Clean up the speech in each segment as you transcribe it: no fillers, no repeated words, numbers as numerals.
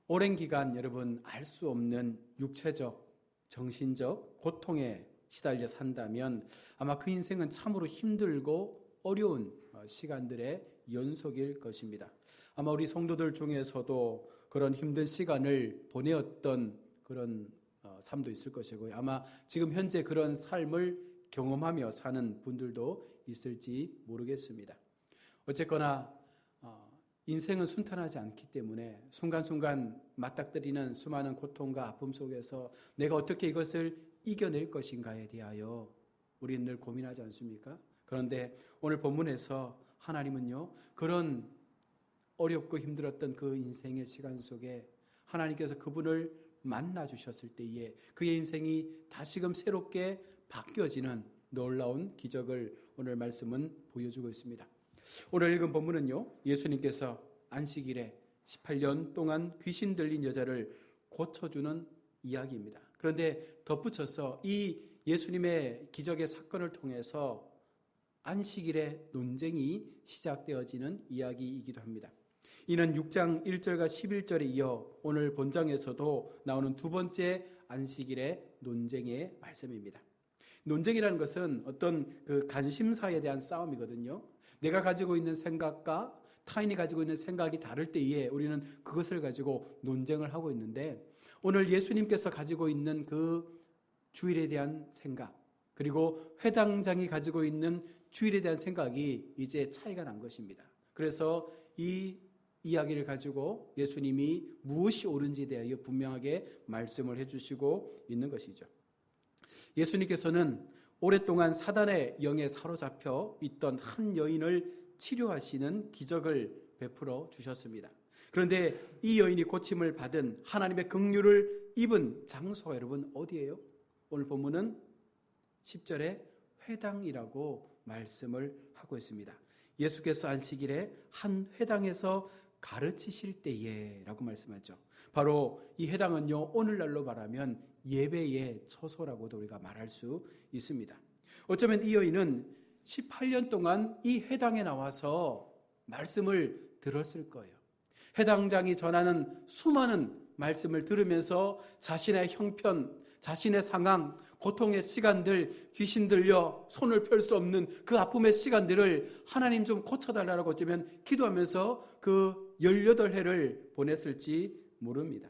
오랜 기간 여러분 알 수 없는 육체적, 정신적 고통에 시달려 산다면 아마 그 인생은 참으로 힘들고 어려운 시간들의 연속일 것입니다. 아마 우리 성도들 중에서도 그런 힘든 시간을 보내었던 그런 삶도 있을 것이고요. 아마 지금 현재 그런 삶을 경험하며 사는 분들도 있을지 모르겠습니다. 어쨌거나 인생은 순탄하지 않기 때문에 순간순간 맞닥뜨리는 수많은 고통과 아픔 속에서 내가 어떻게 이것을 이겨낼 것인가에 대하여 우리는 늘 고민하지 않습니까? 그런데 오늘 본문에서 하나님은요, 그런 어렵고 힘들었던 그 인생의 시간 속에 하나님께서 그분을 만나 주셨을 때에 그의 인생이 다시금 새롭게 바뀌어지는 놀라운 기적을 오늘 말씀은 보여주고 있습니다. 오늘 읽은 본문은요, 예수님께서 안식일에 18년 동안 귀신 들린 여자를 고쳐주는 이야기입니다. 그런데 덧붙여서 이 예수님의 기적의 사건을 통해서 안식일의 논쟁이 시작되어지는 이야기이기도 합니다. 이는 6장 1절과 11절에 이어 오늘 본장에서도 나오는 두 번째 안식일의 논쟁의 말씀입니다. 논쟁이라는 것은 어떤 그 관심사에 대한 싸움이거든요. 내가 가지고 있는 생각과 타인이 가지고 있는 생각이 다를 때에 우리는 그것을 가지고 논쟁을 하고 있는데, 오늘 예수님께서 가지고 있는 그 주일에 대한 생각, 그리고 회당장이 가지고 있는 주일에 대한 생각이 이제 차이가 난 것입니다. 그래서 이 이야기를 가지고 예수님이 무엇이 옳은지에 대하여 분명하게 말씀을 해주시고 있는 것이죠. 예수님께서는 오랫동안 사단의 영에 사로잡혀 있던 한 여인을 치료하시는 기적을 베풀어 주셨습니다. 그런데 이 여인이 고침을 받은 하나님의 긍휼을 입은 장소가 여러분 어디예요? 오늘 본문은 10절에 회당이라고 말씀을 하고 있습니다. 예수께서 안식일에 한 회당에서 가르치실 때에 라고 말씀하죠. 바로 이 회당은요, 오늘날로 말하면 예배의 처소라고도 우리가 말할 수 있습니다. 어쩌면 이 여인은 18년 동안 이 회당에 나와서 말씀을 들었을 거예요. 회당장이 전하는 수많은 말씀을 들으면서 자신의 형편, 자신의 상황, 고통의 시간들, 귀신 들려 손을 펼 수 없는 그 아픔의 시간들을 하나님 좀 고쳐달라고 어쩌면 기도하면서 그 18해를 보냈을지 모릅니다.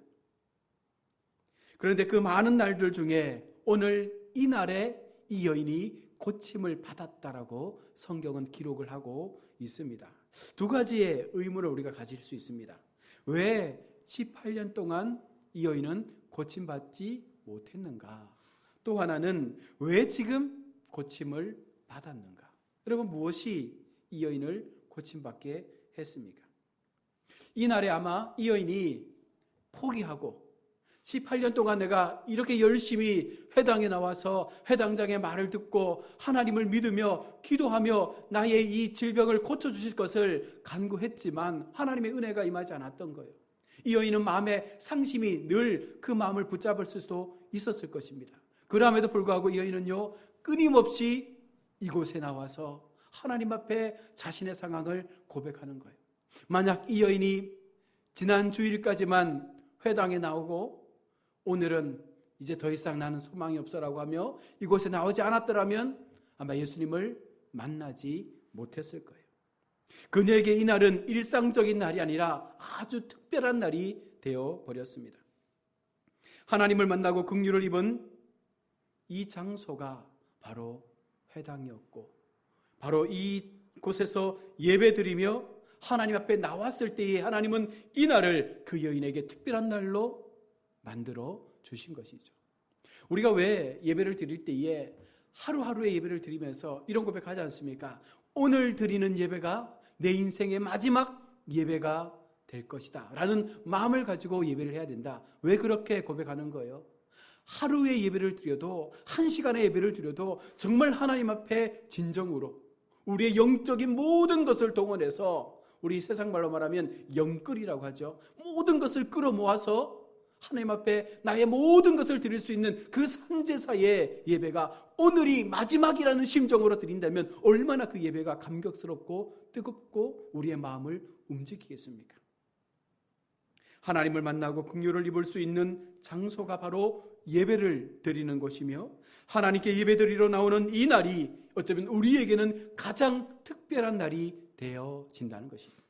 그런데 그 많은 날들 중에 오늘 이 날에 이 여인이 고침을 받았다라고 성경은 기록을 하고 있습니다. 두 가지의 의문을 우리가 가질 수 있습니다. 왜 18년 동안 이 여인은 고침받지 못했는가? 또 하나는 왜 지금 고침을 받았는가? 여러분, 무엇이 이 여인을 고침받게 했습니까? 이 날에 아마 이 여인이 포기하고 18년 동안 내가 이렇게 열심히 회당에 나와서 회당장의 말을 듣고 하나님을 믿으며 기도하며 나의 이 질병을 고쳐주실 것을 간구했지만 하나님의 은혜가 임하지 않았던 거예요. 이 여인은 마음의 상심이 늘 그 마음을 붙잡을 수도 있었을 것입니다. 그럼에도 불구하고 이 여인은요, 끊임없이 이곳에 나와서 하나님 앞에 자신의 상황을 고백하는 거예요. 만약 이 여인이 지난 주일까지만 회당에 나오고 오늘은 이제 더 이상 나는 소망이 없어라고 하며 이곳에 나오지 않았더라면 아마 예수님을 만나지 못했을 거예요. 그녀에게 이 날은 일상적인 날이 아니라 아주 특별한 날이 되어버렸습니다. 하나님을 만나고 긍휼을 입은 이 장소가 바로 회당이었고, 바로 이곳에서 예배드리며 하나님 앞에 나왔을 때에 하나님은 이 날을 그 여인에게 특별한 날로 만들어 주신 것이죠. 우리가 왜 예배를 드릴 때에 하루하루의 예배를 드리면서 이런 고백하지 않습니까? 오늘 드리는 예배가 내 인생의 마지막 예배가 될 것이다 라는 마음을 가지고 예배를 해야 된다. 왜 그렇게 고백하는 거예요? 하루의 예배를 드려도, 한 시간의 예배를 드려도 정말 하나님 앞에 진정으로 우리의 영적인 모든 것을 동원해서, 우리 세상 말로 말하면 영끌이라고 하죠. 모든 것을 끌어모아서 하나님 앞에 나의 모든 것을 드릴 수 있는 그 산제사의 예배가 오늘이 마지막이라는 심정으로 드린다면 얼마나 그 예배가 감격스럽고 뜨겁고 우리의 마음을 움직이겠습니까? 하나님을 만나고 긍휼을 입을 수 있는 장소가 바로 예배를 드리는 곳이며, 하나님께 예배드리러 나오는 이 날이 어쩌면 우리에게는 가장 특별한 날이 되어진다는 것이죠.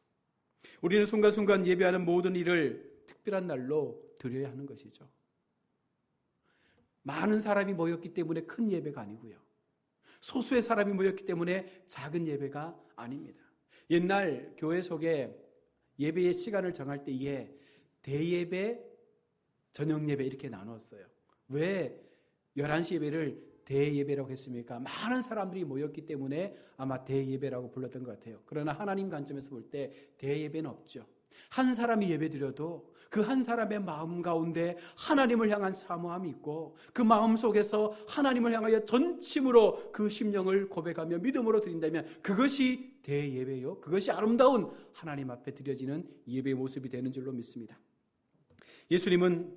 우리는 순간순간 예배하는 모든 일을 특별한 날로 드려야 하는 것이죠. 많은 사람이 모였기 때문에 큰 예배가 아니고요, 소수의 사람이 모였기 때문에 작은 예배가 아닙니다. 옛날 교회 속에 예배의 시간을 정할 때에 대예배, 저녁예배 이렇게 나눴어요. 왜 11시 예배를 대예배라고 했습니까? 많은 사람들이 모였기 때문에 아마 대예배라고 불렀던 것 같아요. 그러나 하나님 관점에서 볼 때 대예배는 없죠. 한 사람이 예배드려도 그 한 사람의 마음 가운데 하나님을 향한 사모함이 있고, 그 마음 속에서 하나님을 향하여 전심으로 그 심령을 고백하며 믿음으로 드린다면 그것이 대예배요, 그것이 아름다운 하나님 앞에 드려지는 예배의 모습이 되는 줄로 믿습니다. 예수님은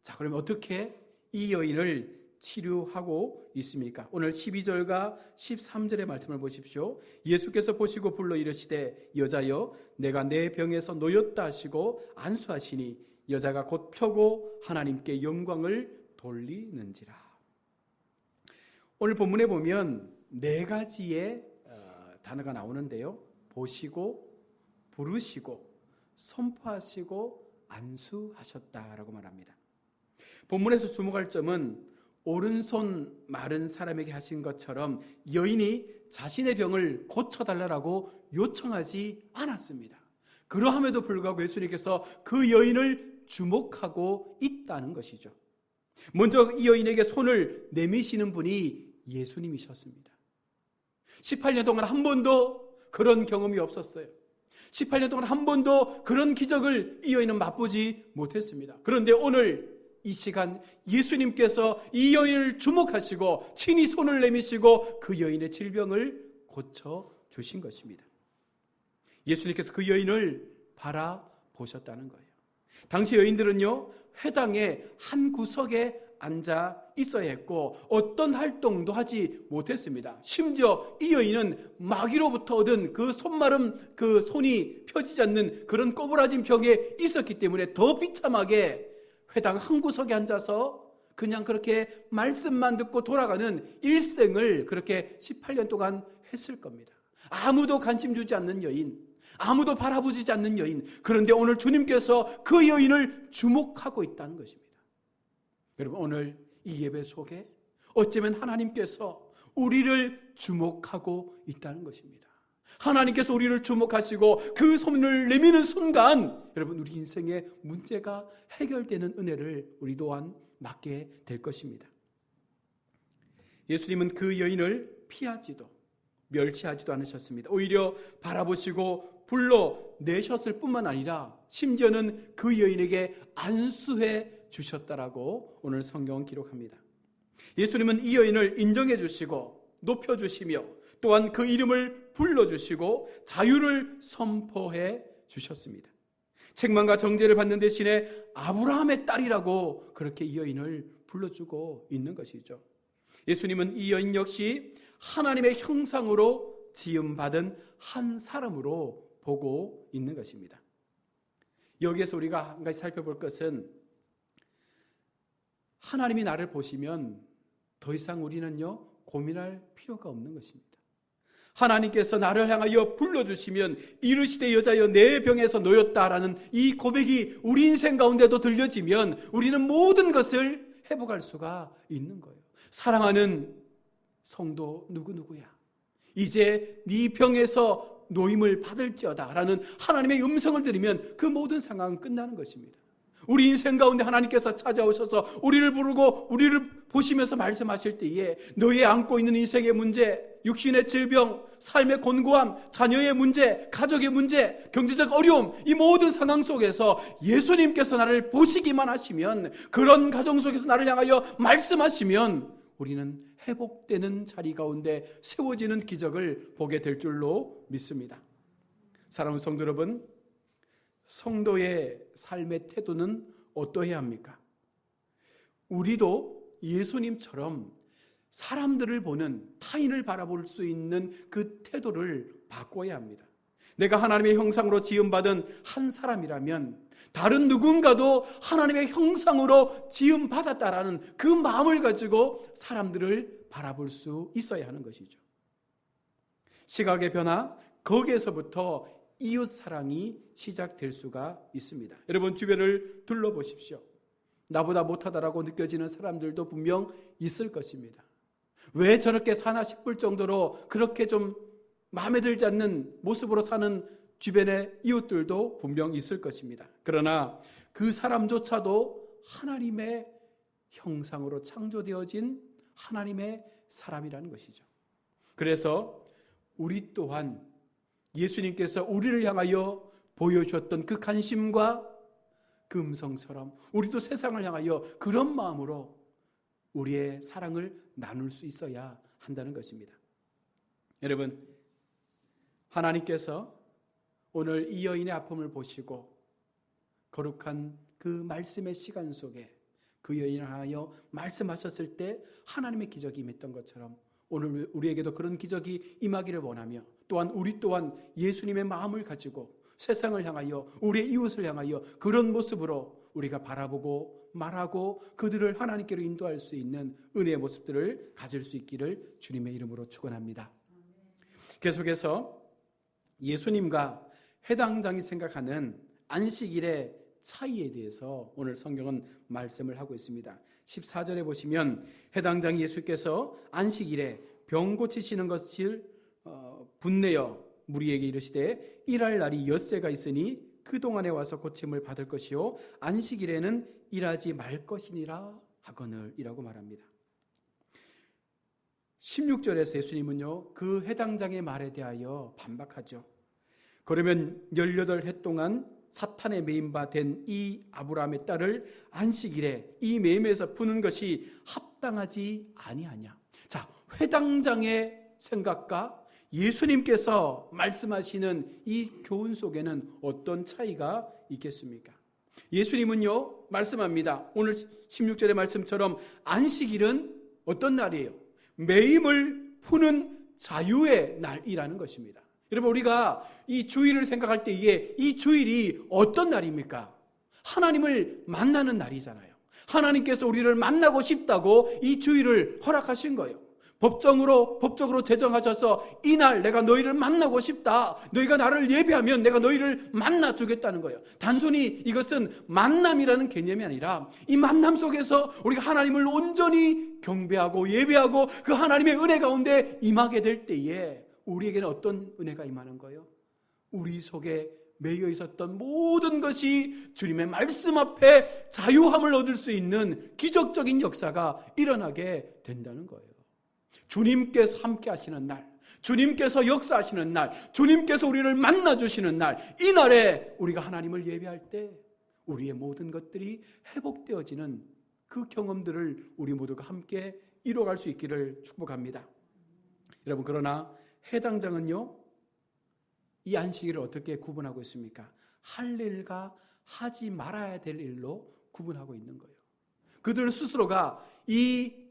자, 그러면 어떻게 이 여인을 치료하고 있습니까? 오늘 12절과 13절의 말씀을 보십시오. 예수께서 보시고 불러 이르시되 여자여 내가 내 병에서 놓였다 하시고 안수하시니 여자가 곧 펴고 하나님께 영광을 돌리는지라. 오늘 본문에 보면 네 가지의 단어가 나오는데요. 보시고 부르시고 선포하시고 안수하셨다라고 말합니다. 본문에서 주목할 점은 오른손 마른 사람에게 하신 것처럼 여인이 자신의 병을 고쳐달라고 요청하지 않았습니다. 그러함에도 불구하고 예수님께서 그 여인을 주목하고 있다는 것이죠. 먼저 이 여인에게 손을 내미시는 분이 예수님이셨습니다. 18년 동안 한 번도 그런 경험이 없었어요. 18년 동안 한 번도 그런 기적을 이 여인은 맛보지 못했습니다. 그런데 오늘 이 시간 예수님께서 이 여인을 주목하시고 친히 손을 내미시고 그 여인의 질병을 고쳐주신 것입니다. 예수님께서 그 여인을 바라보셨다는 거예요. 당시 여인들은요, 회당의 한 구석에 앉아 있어야 했고 어떤 활동도 하지 못했습니다. 심지어 이 여인은 마귀로부터 얻은 그 손마름, 그 손이 펴지지 않는 그런 꼬부라진 병에 있었기 때문에 더 비참하게 회당 한 구석에 앉아서 그냥 그렇게 말씀만 듣고 돌아가는 일생을 그렇게 18년 동안 했을 겁니다. 아무도 관심 주지 않는 여인, 아무도 바라보지 않는 여인. 그런데 오늘 주님께서 그 여인을 주목하고 있다는 것입니다. 여러분, 오늘 이 예배 속에 어쩌면 하나님께서 우리를 주목하고 있다는 것입니다. 하나님께서 우리를 주목하시고 그 손을 내미는 순간 여러분, 우리 인생의 문제가 해결되는 은혜를 우리 또한 맞게 될 것입니다. 예수님은 그 여인을 피하지도 멸시하지도 않으셨습니다. 오히려 바라보시고 불러내셨을 뿐만 아니라 심지어는 그 여인에게 안수해 주셨다라고 오늘 성경은 기록합니다. 예수님은 이 여인을 인정해 주시고 높여 주시며 또한 그 이름을 불러주시고 자유를 선포해 주셨습니다. 책망과 정죄를 받는 대신에 아브라함의 딸이라고 그렇게 이 여인을 불러주고 있는 것이죠. 예수님은 이 여인 역시 하나님의 형상으로 지음받은 한 사람으로 보고 있는 것입니다. 여기에서 우리가 한 가지 살펴볼 것은 하나님이 나를 보시면 더 이상 우리는요 고민할 필요가 없는 것입니다. 하나님께서 나를 향하여 불러주시면 이르시되 여자여 내 병에서 놓였다라는 이 고백이 우리 인생 가운데도 들려지면 우리는 모든 것을 회복할 수가 있는 거예요. 사랑하는 성도 누구누구야, 이제 네 병에서 노임을 받을지어다 라는 하나님의 음성을 들으면 그 모든 상황은 끝나는 것입니다. 우리 인생 가운데 하나님께서 찾아오셔서 우리를 부르고 우리를 보시면서 말씀하실 때에 너의 안고 있는 인생의 문제, 육신의 질병, 삶의 곤고함, 자녀의 문제, 가족의 문제, 경제적 어려움, 이 모든 상황 속에서 예수님께서 나를 보시기만 하시면, 그런 가정 속에서 나를 향하여 말씀하시면 우리는 회복되는 자리 가운데 세워지는 기적을 보게 될 줄로 믿습니다. 사랑하는 성도 여러분, 성도의 삶의 태도는 어떠해야 합니까? 우리도 예수님처럼 사람들을 보는, 타인을 바라볼 수 있는 그 태도를 바꿔야 합니다. 내가 하나님의 형상으로 지음받은 한 사람이라면 다른 누군가도 하나님의 형상으로 지음받았다라는 그 마음을 가지고 사람들을 바라볼 수 있어야 하는 것이죠. 시각의 변화, 거기에서부터 이웃 사랑이 시작될 수가 있습니다. 여러분 주변을 둘러보십시오. 나보다 못하다라고 느껴지는 사람들도 분명 있을 것입니다. 왜 저렇게 사나 싶을 정도로 그렇게 좀 마음에 들지 않는 모습으로 사는 주변의 이웃들도 분명 있을 것입니다. 그러나 그 사람조차도 하나님의 형상으로 창조되어진 하나님의 사람이라는 것이죠. 그래서 우리 또한 예수님께서 우리를 향하여 보여주었던 그 관심과 그 음성처럼 우리도 세상을 향하여 그런 마음으로 우리의 사랑을 나눌 수 있어야 한다는 것입니다. 여러분, 하나님께서 오늘 이 여인의 아픔을 보시고 거룩한 그 말씀의 시간 속에 그 여인을 향하여 말씀하셨을 때 하나님의 기적이 임했던 것처럼 오늘 우리에게도 그런 기적이 임하기를 원하며 또한 우리 또한 예수님의 마음을 가지고 세상을 향하여 우리의 이웃을 향하여 그런 모습으로 우리가 바라보고 말하고 그들을 하나님께로 인도할 수 있는 은혜의 모습들을 가질 수 있기를 주님의 이름으로 축원합니다. 계속해서 예수님과 해당장이 생각하는 안식일의 차이에 대해서 오늘 성경은 말씀을 하고 있습니다. 14절에 보시면 해당장 예수께서 안식일에 병 고치시는 것을 분내어 무리에게 이르시되 일할 날이 엿새가 있으니 그동안에 와서 고침을 받을 것이요 안식일에는 일하지 말 것이니라 하거늘이라고 말합니다. 16절에서 예수님은요 그 해당장의 말에 대하여 반박하죠. 그러면 18해 동안 사탄에 매임 바 된 이 아브라함의 딸을 안식일에 이 매임에서 푸는 것이 합당하지 아니하냐. 자, 회당장의 생각과 예수님께서 말씀하시는 이 교훈 속에는 어떤 차이가 있겠습니까? 예수님은요 말씀합니다. 오늘 16절의 말씀처럼 안식일은 어떤 날이에요? 매임을 푸는 자유의 날이라는 것입니다. 여러분 우리가 이 주일을 생각할 때에 이 주일이 어떤 날입니까? 하나님을 만나는 날이잖아요. 하나님께서 우리를 만나고 싶다고 이 주일을 허락하신 거예요. 법적으로 제정하셔서 이날 내가 너희를 만나고 싶다. 너희가 나를 예배하면 내가 너희를 만나 주겠다는 거예요. 단순히 이것은 만남이라는 개념이 아니라 이 만남 속에서 우리가 하나님을 온전히 경배하고 예배하고 그 하나님의 은혜 가운데 임하게 될 때에 우리에게는 어떤 은혜가 임하는 거예요? 우리 속에 매여 있었던 모든 것이 주님의 말씀 앞에 자유함을 얻을 수 있는 기적적인 역사가 일어나게 된다는 거예요. 주님께서 함께 하시는 날, 주님께서 역사하시는 날, 주님께서 우리를 만나주시는 날, 이 날에 우리가 하나님을 예배할 때 우리의 모든 것들이 회복되어지는 그 경험들을 우리 모두가 함께 이뤄갈 수 있기를 축복합니다. 여러분 그러나 해당장은요 이 안식일을 어떻게 구분하고 있습니까? 할 일과 하지 말아야 될 일로 구분하고 있는 거예요. 그들 스스로가 이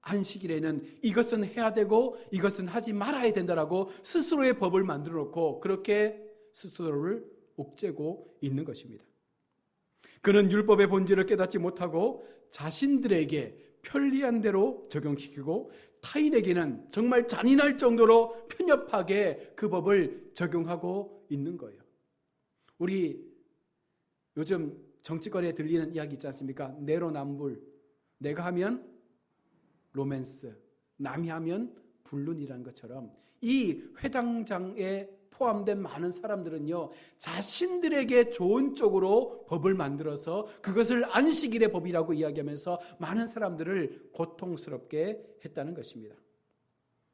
안식일에는 이것은 해야 되고 이것은 하지 말아야 된다라고 스스로의 법을 만들어 놓고 그렇게 스스로를 옥죄고 있는 것입니다. 그는 율법의 본질을 깨닫지 못하고 자신들에게 편리한 대로 적용시키고 타인에게는 정말 잔인할 정도로 편협하게 그 법을 적용하고 있는 거예요. 우리 요즘 정치권에 들리는 이야기 있지 않습니까? 내로남불. 내가 하면 로맨스, 남이 하면 불륜이라는 것처럼 이 회당장에 포함된 많은 사람들은요 자신들에게 좋은 쪽으로 법을 만들어서 그것을 안식일의 법이라고 이야기하면서 많은 사람들을 고통스럽게 했다는 것입니다.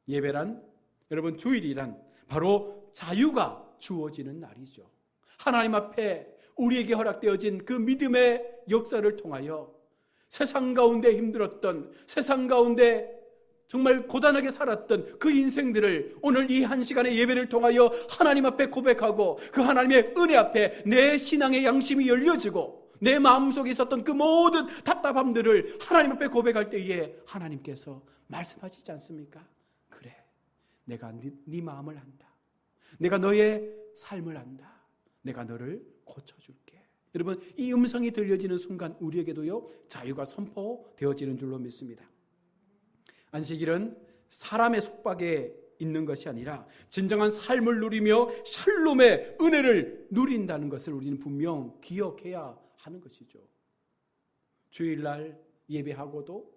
예배란 여러분 주일이란 바로 자유가 주어지는 날이죠. 하나님 앞에 우리에게 허락되어진 그 믿음의 역사를 통하여 세상 가운데 힘들었던, 세상 가운데 정말 고단하게 살았던 그 인생들을 오늘 이 한 시간의 예배를 통하여 하나님 앞에 고백하고 그 하나님의 은혜 앞에 내 신앙의 양심이 열려지고 내 마음속에 있었던 그 모든 답답함들을 하나님 앞에 고백할 때에 하나님께서 말씀하시지 않습니까? 그래, 내가 네 마음을 안다. 내가 너의 삶을 안다. 내가 너를 고쳐줄게. 여러분, 이 음성이 들려지는 순간 우리에게도요, 자유가 선포되어지는 줄로 믿습니다. 안식일은 사람의 속박에 있는 것이 아니라 진정한 삶을 누리며 샬롬의 은혜를 누린다는 것을 우리는 분명 기억해야 하는 것이죠. 주일날 예배하고도,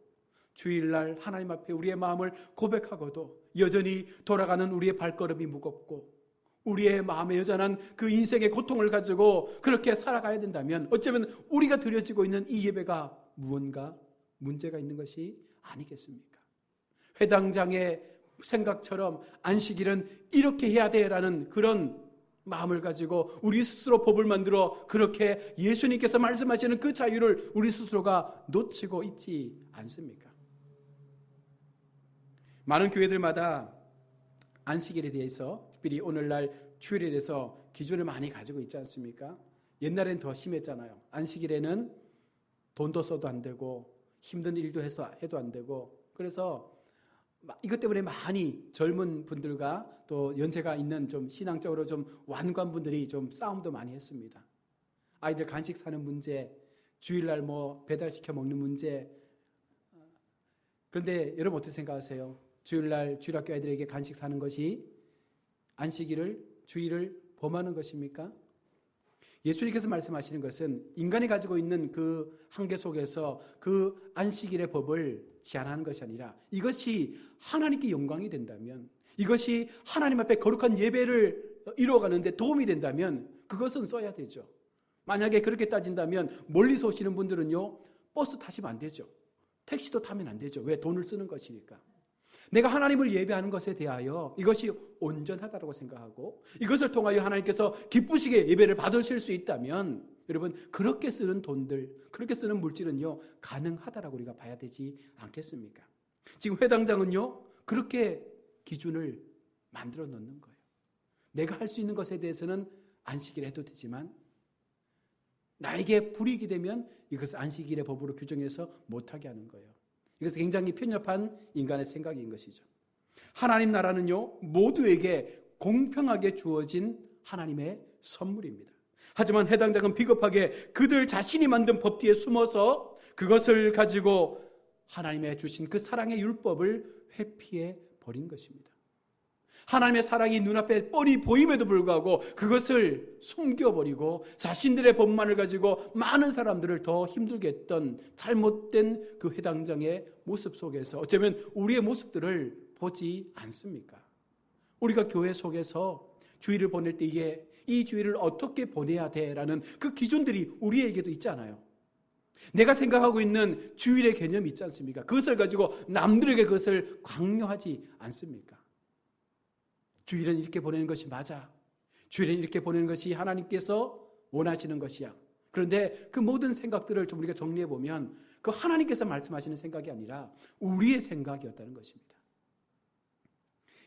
주일날 하나님 앞에 우리의 마음을 고백하고도 여전히 돌아가는 우리의 발걸음이 무겁고 우리의 마음에 여전한 그 인생의 고통을 가지고 그렇게 살아가야 된다면 어쩌면 우리가 드려지고 있는 이 예배가 무언가 문제가 있는 것이 아니겠습니까? 회당장의 생각처럼 안식일은 이렇게 해야 돼라는 그런 마음을 가지고 우리 스스로 법을 만들어 그렇게 예수님께서 말씀하시는 그 자유를 우리 스스로가 놓치고 있지 않습니까? 많은 교회들마다 안식일에 대해서, 특별히 오늘날 주일에 대해서 기준을 많이 가지고 있지 않습니까? 옛날엔 더 심했잖아요. 안식일에는 돈도 써도 안 되고 힘든 일도 해도 안 되고, 그래서 이것 때문에 많이 젊은 분들과 또 연세가 있는 좀 신앙적으로 좀 완고한 분들이 좀 싸움도 많이 했습니다. 아이들 간식 사는 문제, 주일날 뭐 배달시켜 먹는 문제. 그런데 여러분 어떻게 생각하세요? 주일날 주일학교 아이들에게 간식 사는 것이 안식일을, 주일을 범하는 것입니까? 예수님께서 말씀하시는 것은 인간이 가지고 있는 그 한계 속에서 그 안식일의 법을 제한하는 것이 아니라 이것이 하나님께 영광이 된다면, 이것이 하나님 앞에 거룩한 예배를 이루어가는데 도움이 된다면 그것은 써야 되죠. 만약에 그렇게 따진다면 멀리서 오시는 분들은요, 버스 타시면 안 되죠. 택시도 타면 안 되죠. 왜? 돈을 쓰는 것이니까. 내가 하나님을 예배하는 것에 대하여 이것이 온전하다고 생각하고 이것을 통하여 하나님께서 기쁘시게 예배를 받으실 수 있다면 여러분, 그렇게 쓰는 돈들, 그렇게 쓰는 물질은요, 가능하다라고 우리가 봐야 되지 않겠습니까? 지금 회당장은요, 그렇게 기준을 만들어 놓는 거예요. 내가 할 수 있는 것에 대해서는 안식일 해도 되지만 나에게 불이익이 되면 이것을 안식일의 법으로 규정해서 못하게 하는 거예요. 이것은 굉장히 편협한 인간의 생각인 것이죠. 하나님 나라는요, 모두에게 공평하게 주어진 하나님의 선물입니다. 하지만 해당장은 비겁하게 그들 자신이 만든 법 뒤에 숨어서 그것을 가지고 하나님의 주신 그 사랑의 율법을 회피해 버린 것입니다. 하나님의 사랑이 눈앞에 뻔히 보임에도 불구하고 그것을 숨겨버리고 자신들의 법만을 가지고 많은 사람들을 더 힘들게 했던 잘못된 그 회당장의 모습 속에서 어쩌면 우리의 모습들을 보지 않습니까? 우리가 교회 속에서 주일을 보낼 때에 이 주일을 어떻게 보내야 돼라는 그 기준들이 우리에게도 있잖아요. 내가 생각하고 있는 주일의 개념이 있지 않습니까? 그것을 가지고 남들에게 그것을 강요하지 않습니까? 주일은 이렇게 보내는 것이 맞아. 주일은 이렇게 보내는 것이 하나님께서 원하시는 것이야. 그런데 그 모든 생각들을 좀 우리가 정리해 보면 그 하나님께서 말씀하시는 생각이 아니라 우리의 생각이었다는 것입니다.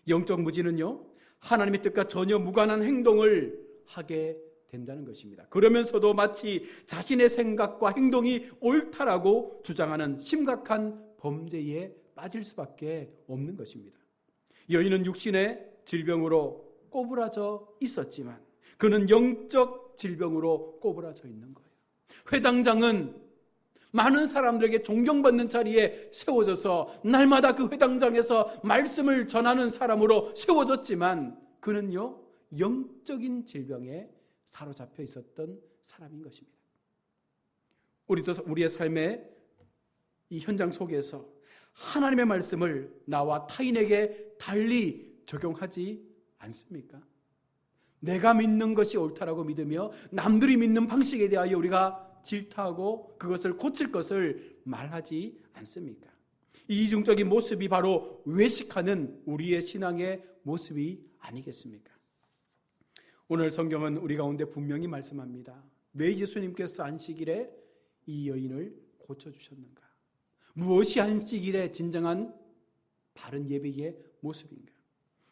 영적 무지는요, 하나님의 뜻과 전혀 무관한 행동을 하게 된다는 것입니다. 그러면서도 마치 자신의 생각과 행동이 옳다라고 주장하는 심각한 범죄에 빠질 수밖에 없는 것입니다. 여인은 육신의 질병으로 꼬부라져 있었지만 그는 영적 질병으로 꼬부라져 있는 거예요. 회당장은 많은 사람들에게 존경받는 자리에 세워져서 날마다 그 회당장에서 말씀을 전하는 사람으로 세워졌지만 그는요, 영적인 질병에 사로잡혀 있었던 사람인 것입니다. 우리도 우리의 삶의 이 현장 속에서 하나님의 말씀을 나와 타인에게 달리 적용하지 않습니까? 내가 믿는 것이 옳다라고 믿으며 남들이 믿는 방식에 대하여 우리가 질타하고 그것을 고칠 것을 말하지 않습니까? 이 이중적인 모습이 바로 외식하는 우리의 신앙의 모습이 아니겠습니까? 오늘 성경은 우리 가운데 분명히 말씀합니다. 왜 예수님께서 안식일에 이 여인을 고쳐주셨는가? 무엇이 안식일의 진정한 바른 예배의 모습인가?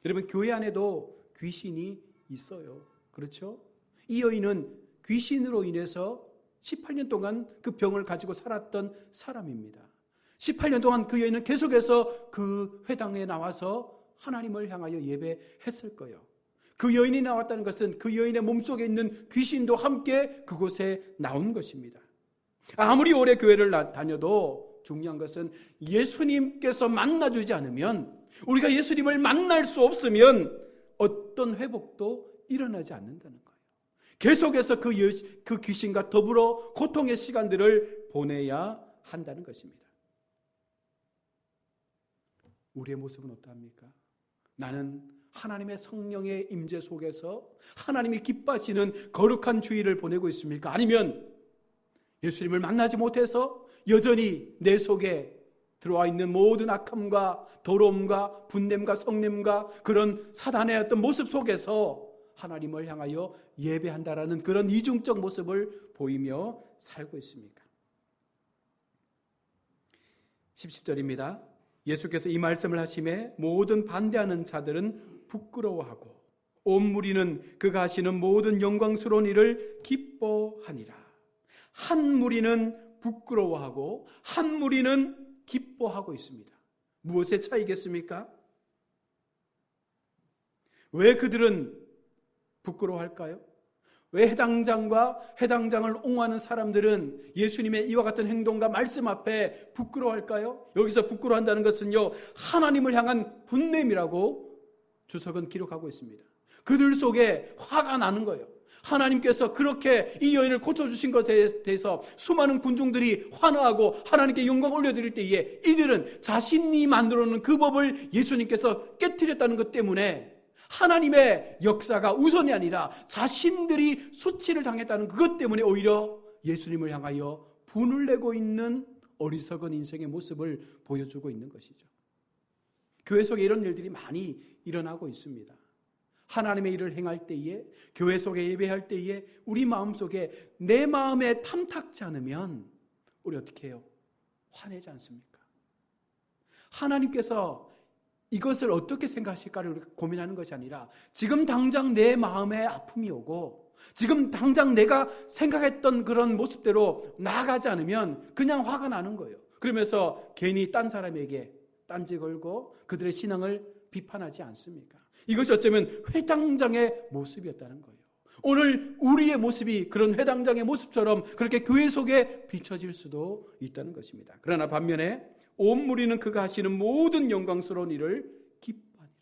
여러분, 교회 안에도 귀신이 있어요. 그렇죠? 이 여인은 귀신으로 인해서 18년 동안 그 병을 가지고 살았던 사람입니다. 18년 동안 그 여인은 계속해서 그 회당에 나와서 하나님을 향하여 예배했을 거예요. 그 여인이 나왔다는 것은 그 여인의 몸속에 있는 귀신도 함께 그곳에 나온 것입니다. 아무리 오래 교회를 다녀도 중요한 것은 예수님께서 만나주지 않으면, 우리가 예수님을 만날 수 없으면 어떤 회복도 일어나지 않는다는 거예요. 계속해서 그 귀신과 더불어 고통의 시간들을 보내야 한다는 것입니다. 우리의 모습은 어떠합니까? 나는 하나님의 성령의 임재 속에서 하나님이 기뻐하시는 거룩한 주일을 보내고 있습니까? 아니면 예수님을 만나지 못해서 여전히 내 속에 들어와 있는 모든 악함과 더러움과 분냄과 성냄과 그런 사단의 어떤 모습 속에서 하나님을 향하여 예배한다라는 그런 이중적 모습을 보이며 살고 있습니까? 17절입니다. 예수께서 이 말씀을 하심에 모든 반대하는 자들은 부끄러워하고 온 무리는 그가 하시는 모든 영광스러운 일을 기뻐하니라. 한 무리는 부끄러워하고 한 무리는 기뻐하고 있습니다. 무엇의 차이겠습니까? 왜 그들은 부끄러워할까요? 왜 해당장과 해당장을 옹호하는 사람들은 예수님의 이와 같은 행동과 말씀 앞에 부끄러워할까요? 여기서 부끄러워한다는 것은요, 하나님을 향한 분냄이라고 주석은 기록하고 있습니다. 그들 속에 화가 나는 거예요. 하나님께서 그렇게 이 여인을 고쳐주신 것에 대해서 수많은 군중들이 환호하고 하나님께 영광을 올려드릴 때에 이들은 자신이 만들어 놓은 그 법을 예수님께서 깨트렸다는 것 때문에 하나님의 역사가 우선이 아니라 자신들이 수치를 당했다는 그것 때문에 오히려 예수님을 향하여 분을 내고 있는 어리석은 인생의 모습을 보여주고 있는 것이죠. 교회 속에 이런 일들이 많이 일어나고 있습니다. 하나님의 일을 행할 때에, 교회 속에 예배할 때에 우리 마음속에 내 마음에 탐탁지 않으면 우리 어떻게 해요? 화내지 않습니까? 하나님께서 이것을 어떻게 생각하실까를 고민하는 것이 아니라 지금 당장 내 마음에 아픔이 오고 지금 당장 내가 생각했던 그런 모습대로 나아가지 않으면 그냥 화가 나는 거예요. 그러면서 괜히 딴 사람에게 딴지 걸고 그들의 신앙을 비판하지 않습니까? 이것이 어쩌면 회당장의 모습이었다는 거예요. 오늘 우리의 모습이 그런 회당장의 모습처럼 그렇게 교회 속에 비춰질 수도 있다는 것입니다. 그러나 반면에 온 무리는 그가 하시는 모든 영광스러운 일을 기뻐하니라.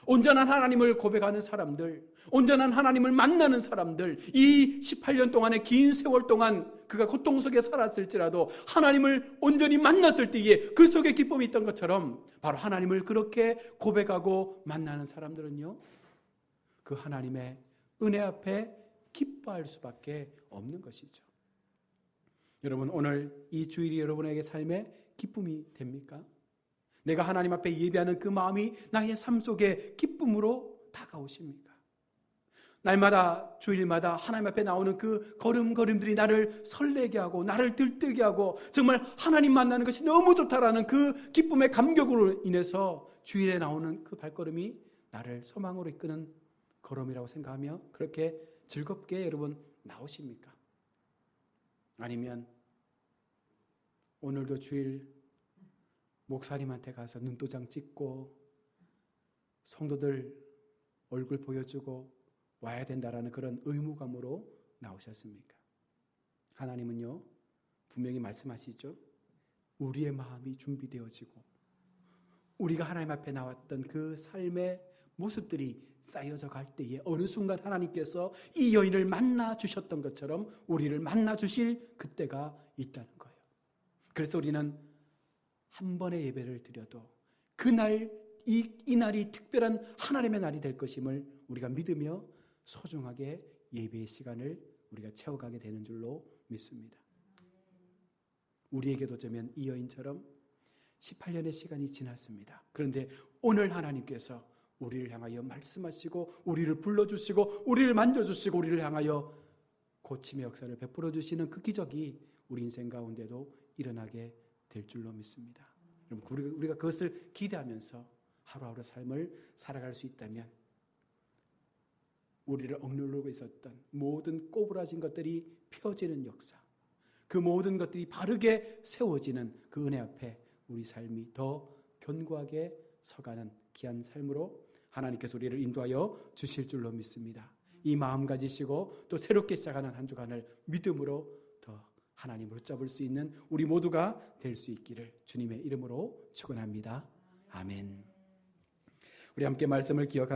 온전한 하나님을 고백하는 사람들, 온전한 하나님을 만나는 사람들, 이 18년 동안의 긴 세월 동안 그가 고통 속에 살았을지라도 하나님을 온전히 만났을 때에 그 속에 기쁨이 있던 것처럼 바로 하나님을 그렇게 고백하고 만나는 사람들은요, 그 하나님의 은혜 앞에 기뻐할 수밖에 없는 것이죠. 여러분, 오늘 이 주일이 여러분에게 삶의 기쁨이 됩니까? 내가 하나님 앞에 예배하는 그 마음이 나의 삶 속에 기쁨으로 다가오십니까? 날마다 주일마다 하나님 앞에 나오는 그 걸음걸음들이 나를 설레게 하고 나를 들뜨게 하고 정말 하나님 만나는 것이 너무 좋다라는 그 기쁨의 감격으로 인해서 주일에 나오는 그 발걸음이 나를 소망으로 이끄는 걸음이라고 생각하며 그렇게 즐겁게 여러분 나오십니까? 아니면 오늘도 주일 목사님한테 가서 눈도장 찍고 성도들 얼굴 보여주고 와야 된다라는 그런 의무감으로 나오셨습니까? 하나님은요, 분명히 말씀하시죠. 우리의 마음이 준비되어지고 우리가 하나님 앞에 나왔던 그 삶의 모습들이 쌓여져 갈 때에 어느 순간 하나님께서 이 여인을 만나 주셨던 것처럼 우리를 만나 주실 그때가 있다는 거예요. 그래서 우리는 한 번의 예배를 드려도 그날 이 날이 특별한 하나님의 날이 될 것임을 우리가 믿으며 소중하게 예배의 시간을 우리가 채워가게 되는 줄로 믿습니다. 우리에게도 어쩌면 이 여인처럼 18년의 시간이 지났습니다. 그런데 오늘 하나님께서 우리를 향하여 말씀하시고 우리를 불러주시고 우리를 만져주시고 우리를 향하여 고침의 역사를 베풀어 주시는 그 기적이 우리 인생 가운데도 일어나게 될 줄로 믿습니다. 우리가 그것을 기대하면서 하루하루 삶을 살아갈 수 있다면 우리를 억누르고 있었던 모든 꼬부라진 것들이 펴지는 역사, 그 모든 것들이 바르게 세워지는 그 은혜 앞에 우리 삶이 더 견고하게 서가는 귀한 삶으로 하나님께서 우리를 인도하여 주실 줄로 믿습니다. 이 마음 가지시고 또 새롭게 시작하는 한 주간을 믿음으로 더 하나님을 붙잡을 수 있는 우리 모두가 될 수 있기를 주님의 이름으로 축원합니다. 아멘. 우리 함께 말씀을 기억하며